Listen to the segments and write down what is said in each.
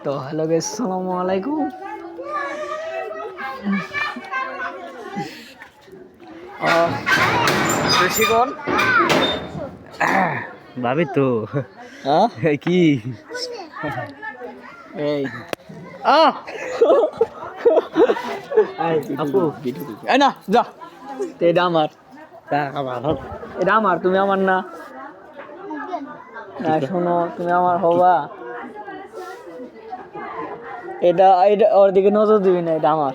তো hello guys, আসসালামু আলাইকুম। ঋষিকন ভাবি তো কি এই আপু এই না যা, এটা আমার, এটা আমার, তুমি আমার না। না শোনো, তুমি আমার হবা, এটা এটা ওর দিকে নজর দিবি না, এটা আমার,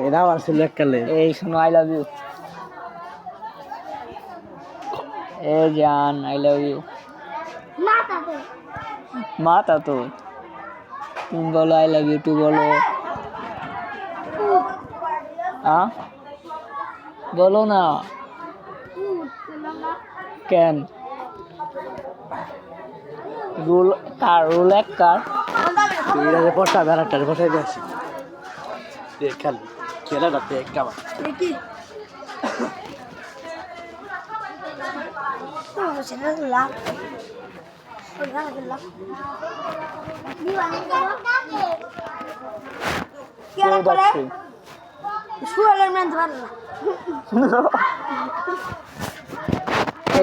এটা আমার ছিল এককালে। এই শোনো, আই লাভ ইউ। এ জান, আই লাভ ইউ। মাতা তো তুমি বলো আই লাভ ইউ, টু বলো। বলো না কেন? রুল কার? রুল এক কার? তুই এটা বসা বেড়াটার বসাই দিয়ে আসি দেখ খালি খেলাটা দেখ কেমন।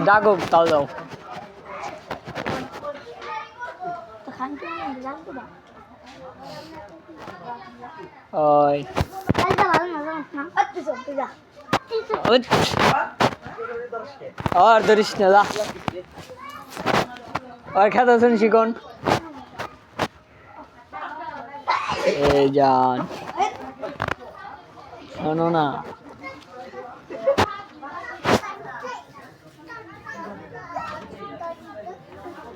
ডাকো তাও যাও। ওই আর ধরিস না, যা। আর খেতে আছেন শিকন? এই জান শোনো না,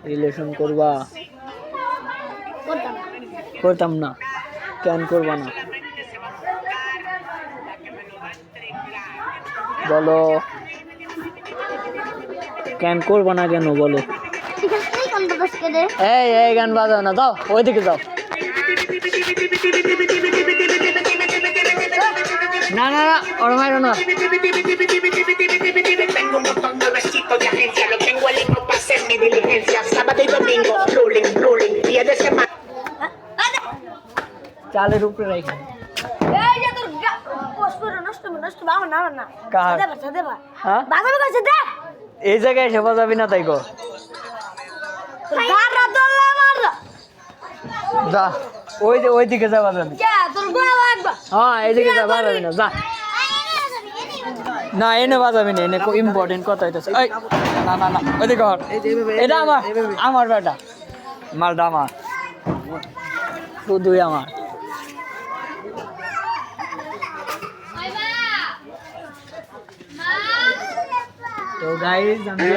রিলেশন করবা? করতাম না। কেন করবা না বলো? কেন করবা না, কেন বলো? এই এই গান বাজাও না, যাও ওইদিকে যাও। না না না, ওর মাইরো না। Tengo un montón de besitos de agencia, lo tengo listo para hacer mi diligencia. Sábado y domingo, rolling, rolling, día de semana. চালের উপরে রাখি। এই জায়গায় এসে বাজাবি না, তাই গো যা, ওই দিকে যা বাজাবি। হ্যাঁ এইদিকে যা, বাজাবি না, যা। না এনে বাজাবি না, এনে ইম্পর্টেন্ট কথা হইতেছে। না না না, ওইদিকে হর। এটা আমার, আমার বেটা, মালটা আমার, শুধুই আমার। তো গাইস আমি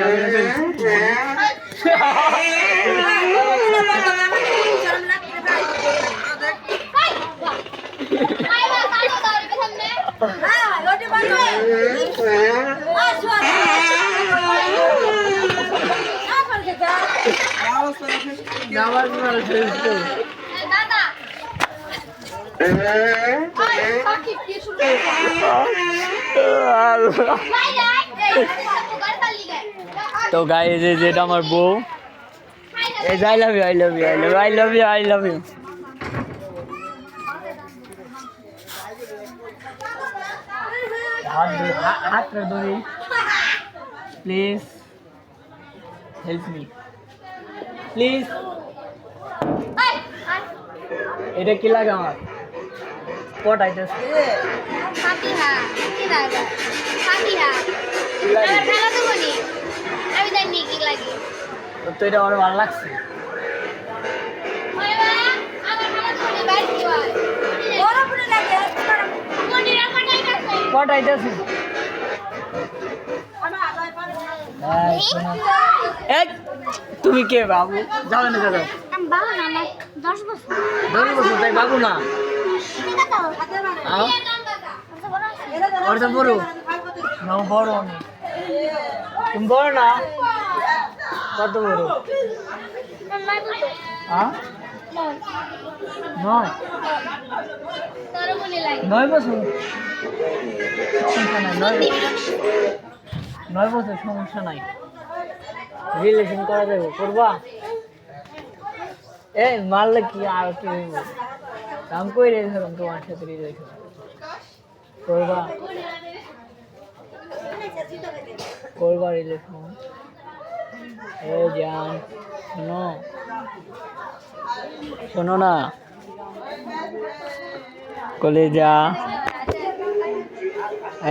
তো গাইস এই যেটা আমার বউ, এই I love you, I love you, I love you, I love you, I love you. হাতটা ধরি, প্লিজ হেল্প মি, প্লিজ। এটা কি লাগে আমার পটাইতেছে? তো এটা আমার ভালো লাগছে। পটাইতেছে। তুমি কে বাবু? যাও না, যাও। 10 বছর। 10 বছর তাই বাবু না? ওর তো বড় না, বড় আমি। তুমি বড় না? কত বড়? হ্যাঁ 9 বছর। সমস্যা নাই, 9 বছর সমস্যা নাই। রিলেশন করা যাবে, করবা? এই মারলে কি আর কি হইব কাম কই রে ধরুন তোমার সাথে রেখে করবা করবা রিলেশন এ জান শোনো শোনো না কলেজা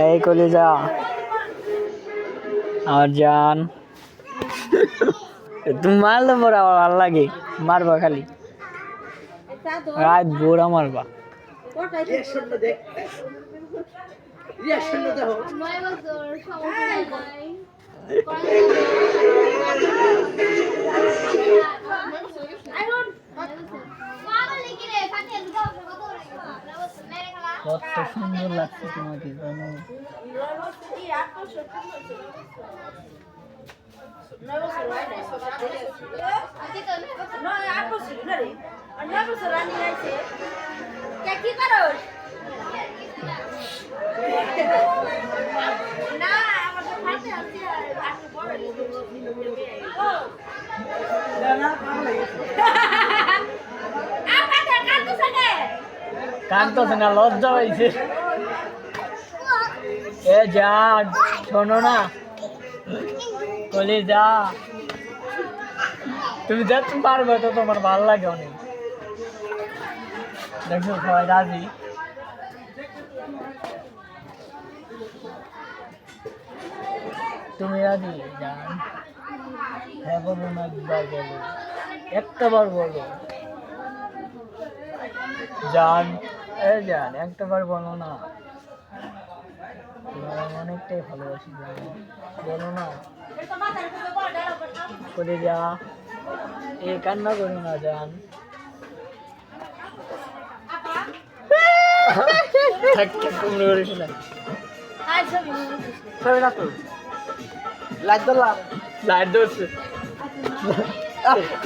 এই কলেজা আর জান তুমি মারলে মোর আমার ভালো লাগে মারবা খালি রাত বোরা মারবা কত সুন্দর লাগছে তোমাকে জানো কি করো না আমাদের হাতে আছে আজকে বড় কান্দতেছে না লজ্জা পাইছে এ জান শোনো না কলেজা তুমি যেতে পারবে তো তোমার ভালো লাগে অনেক দেখো সবাই রাজি তুমি রাজি জান হ্যাঁ বলো না দুবার বলো একটা বার বলো জান এ জান একটা বার বলো না অনেকটাই ভালোবাসি বলো না করে যা এ কান্না করো না জান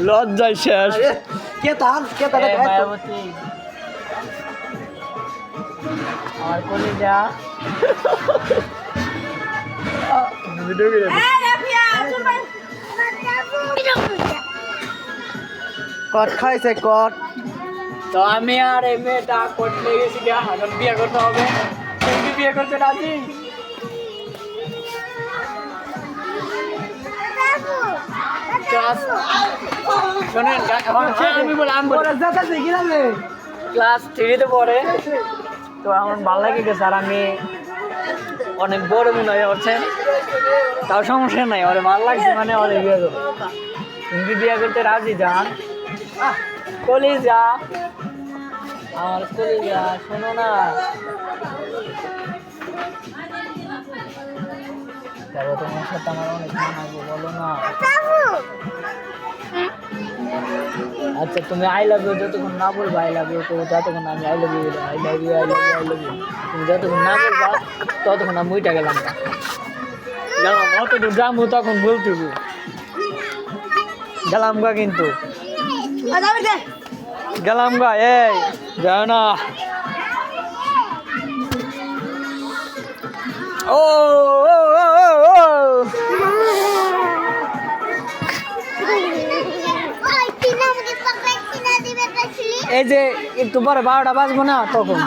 লজ্জায় শেষ মায়াবতী আমার কলিজা কট খাইছে কট তো আমি আর এই মেয়েটা করতে গেছি এখন বিয়ে করতে হবে তুমি বিয়ে করতে রাজি শোনেন আমি ক্লাস 3-তে পড়ে তো আমার ভালো লাগে গেছে আর আমি অনেক বড় মনে হয় হচ্ছে তাও সমস্যা নাই ওরে ভালো লাগছে মানে ওরে বিয়ে করবো তুমি বিয়ে করতে রাজি যান কলিজা আমার কলিজা শোনো না তবে তোমার সাথে আমার অনেক মানাবো বলো না আচ্ছা তুমি আই লাভ ইউ যতক্ষণ না বলবো আই লাভ ইউ তো যতক্ষণ আমি I love you I love you I love you I love you তুমি যতক্ষণ না বলবা ততক্ষণ আমি উইটা গেলাম না গেলাম অতটুকু যাবো তখন বলতে গেলাম গা কিন্তু গেলাম গা এই যাও না ও ও ও ও এই যে একটু পরে 12টা বাজবো না তখন